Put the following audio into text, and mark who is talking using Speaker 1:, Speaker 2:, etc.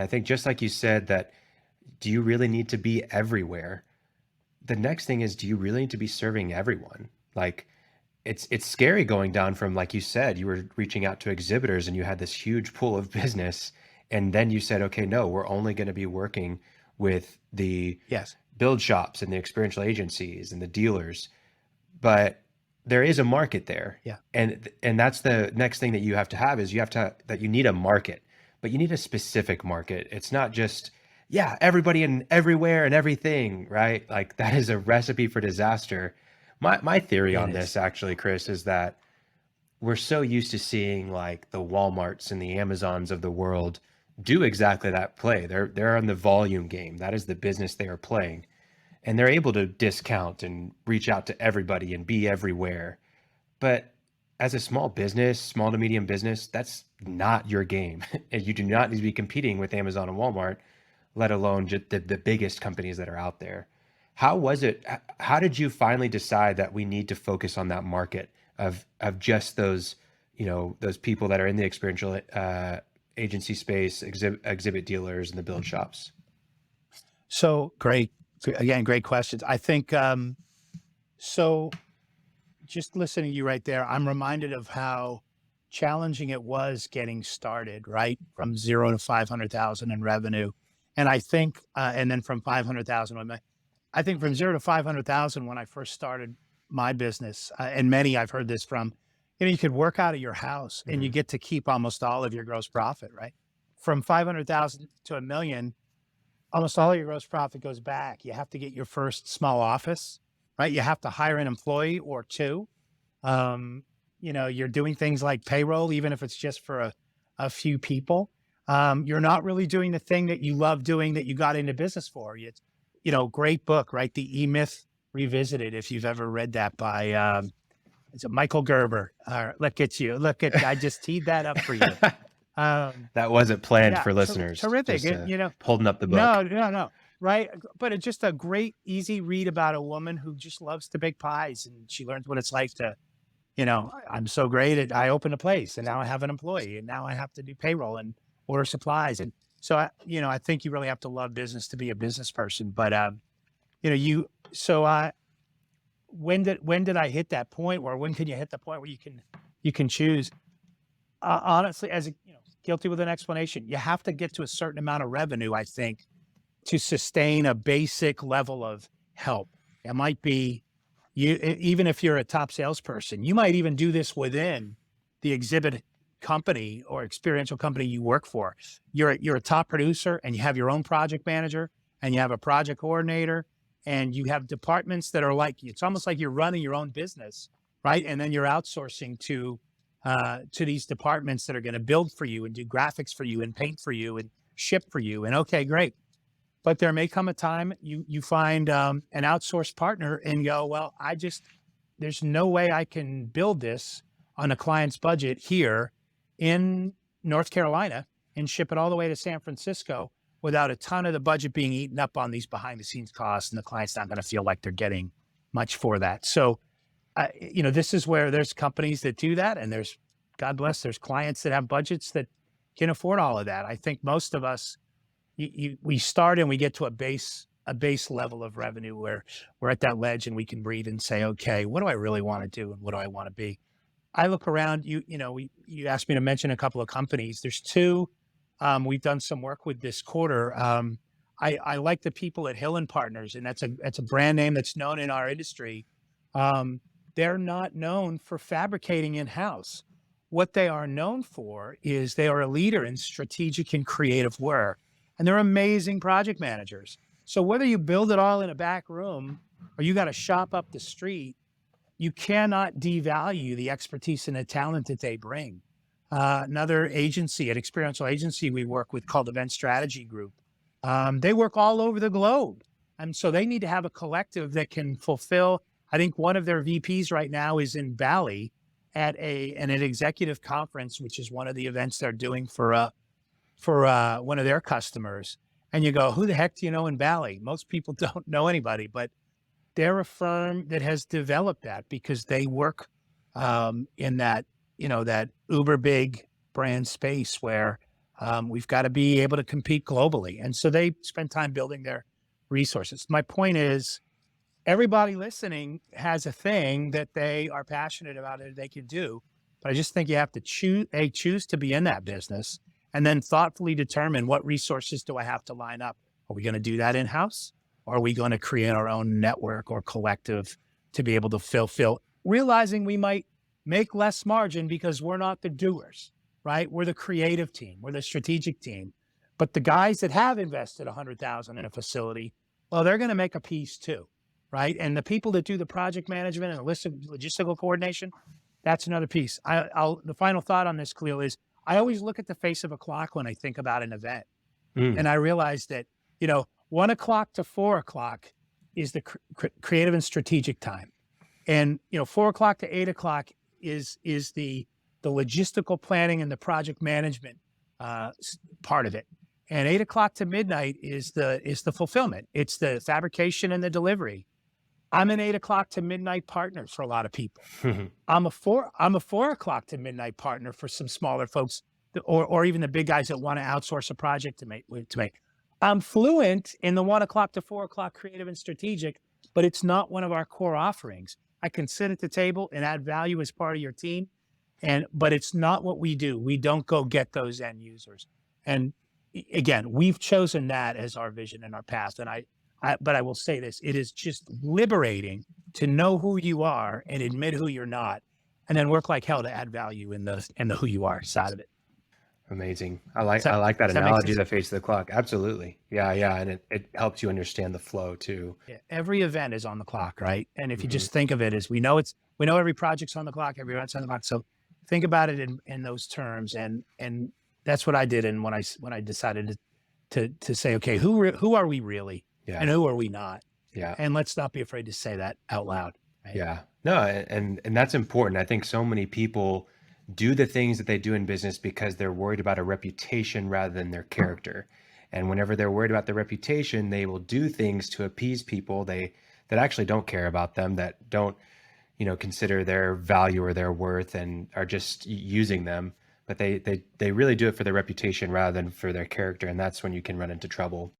Speaker 1: I think just like you said that, do you really need to be everywhere? The next thing is, do you really need to be serving everyone? Like, it's scary going down from, like you said, you were reaching out to exhibitors and you had this huge pool of business, and then you said, okay, no, we're only going to be working with the
Speaker 2: Yes.
Speaker 1: build shops and the experiential agencies and the dealers. But there is a market there,
Speaker 2: Yeah.
Speaker 1: and that's the next thing that you have to have is you have to that you need a market, but you need a specific market. It's not just, yeah, everybody and everywhere and everything, right? Like that is a recipe for disaster. My theory
Speaker 2: It
Speaker 1: on
Speaker 2: is.
Speaker 1: this actually, Chris, is that we're so used to seeing like the Walmarts and the Amazons of the world do exactly that play. They're on the volume game. That is the business they are playing, and they're able to discount and reach out to everybody and be everywhere. But as a small business, small to medium business, that's not your game. And you do not need to be competing with Amazon and Walmart, let alone just the biggest companies that are out there. How was it? How did you finally decide that we need to focus on that market of just those, those people that are in the experiential agency space, exhibit dealers, and the build shops?
Speaker 2: So great. So again, great questions. I think so. Just listening to you right there, I'm reminded of how challenging it was getting started, right? From 0 to 500,000 in revenue. And I think, and then from 500,000, I think from 0 to 500,000 when I first started my business, and many I've heard this from, you could work out of your house and you
Speaker 1: Mhm.
Speaker 2: get to keep almost all of your gross profit, right? From 500,000 to a million, almost all of your gross profit goes back. You have to get your first small office, right? You have to hire an employee or two. Um, you're doing things like payroll, even if it's just for a few people. You're not really doing the thing that you love doing that you got into business for. It's, great book, right? The E Myth Revisited. If you've ever read that by, it's a Michael Gerber. Look at you. I just teed that up for you. Um,
Speaker 1: That wasn't planned
Speaker 2: yeah,
Speaker 1: for listeners.
Speaker 2: terrific.
Speaker 1: Just holding up the book.
Speaker 2: No, no, no. Right. But it's just a great, easy read about a woman who just loves to bake pies and she learns what it's like to, I'm so great at, I opened a place and now I have an employee and now I have to do payroll and order supplies. And so, I think you really have to love business to be a business person. But, so when did I hit that point where, when can you hit the point where you can choose? Honestly, as a, guilty with an explanation, you have to get to a certain amount of revenue, I think, to sustain a basic level of help. It might be even if you're a top salesperson, you might even do this within the exhibit company or experiential company you work for. You're a top producer and you have your own project manager and you have a project coordinator and you have departments that are like, it's almost like you're running your own business, right? And then you're outsourcing to these departments that are going to build for you and do graphics for you and paint for you and ship for you. And okay, great. But there may come a time you find an outsourced partner and go, well, there's no way I can build this on a client's budget here in North Carolina and ship it all the way to San Francisco without a ton of the budget being eaten up on these behind the scenes costs, and the client's not going to feel like they're getting much for that. So, this is where there's companies that do that, and God bless, there's clients that have budgets that can afford all of that. I think most of us, we start and we get to a base level of revenue where we're at that ledge and we can breathe and say, okay, what do I really want to do and what do I want to be? I look around. You asked me to mention a couple of companies. There's two we've done some work with this quarter. I like the people at Hill and Partners, and that's a brand name that's known in our industry. Um, they're not known for fabricating in house. What they are known for is they are a leader in strategic and creative work, and they're amazing project managers. So whether you build it all in a back room or you got a shop up the street, you cannot devalue the expertise and the talent that they bring. Another agency, an experiential agency we work with called Event Strategy Group, they work all over the globe. And so they need to have a collective that can fulfill. I think one of their VPs right now is in Bali at an executive conference, which is one of the events they're doing for one of their customers. And you go, who the heck do you know in Bali? Most people don't know anybody, but they're a firm that has developed that because they work in that uber big brand space where We've got to be able to compete globally. And so they spend time building their resources. My point is, everybody listening has a thing that they are passionate about and they can do. But I just think you have to choose to be in that business and then thoughtfully determine what resources do I have to line up. Are we going to do that in-house? Or are we going to create our own network or collective to be able to fulfill, realizing we might make less margin because we're not the doers, right? We're the creative team, we're the strategic team. But the guys that have invested $100,000 in a facility, well, they're going to make a piece too, right? And the people that do the project management and the logistical coordination, that's another piece. The final thought on this, Khalil, is I always look at the face of a clock when I think about an event. And I realize that, 1 o'clock to 4 o'clock is the creative and strategic time. And, 4 o'clock to 8 o'clock is the logistical planning and the project management part of it. And 8 o'clock to midnight is the fulfillment. It's the fabrication and the delivery. I'm an 8 o'clock to midnight partner for a lot of people. I'm a 4 o'clock to midnight partner for some smaller folks, or even the big guys that want to outsource a project to make. I'm fluent in the 1 o'clock to 4 o'clock creative and strategic, but it's not one of our core offerings. I can sit at the table and add value as part of your team, but it's not what we do. We don't go get those end users. And again, we've chosen that as our vision and our path. And but I will say this, it is just liberating to know who you are and admit who you're not, and then work like hell to add value in the who you are side of it.
Speaker 1: Amazing. I like that analogy, the face of the clock. Absolutely. Yeah. And it helps you understand the flow too.
Speaker 2: Yeah, every event is on the clock, right? And if you just think of it as we know every project's on the clock, every event's on the clock. So think about it in those terms. And that's what I did. And when I decided to say, okay, who are we really?
Speaker 1: Yeah.
Speaker 2: And who are we not?
Speaker 1: Yeah.
Speaker 2: And let's not be afraid to say that out loud. Right?
Speaker 1: Yeah. No, and that's important. I think so many people do the things that they do in business because they're worried about a reputation rather than their character. And whenever they're worried about their reputation, they will do things to appease people that actually don't care about them, that don't, consider their value or their worth, and are just using them. But they really do it for their reputation rather than for their character. And that's when you can run into trouble.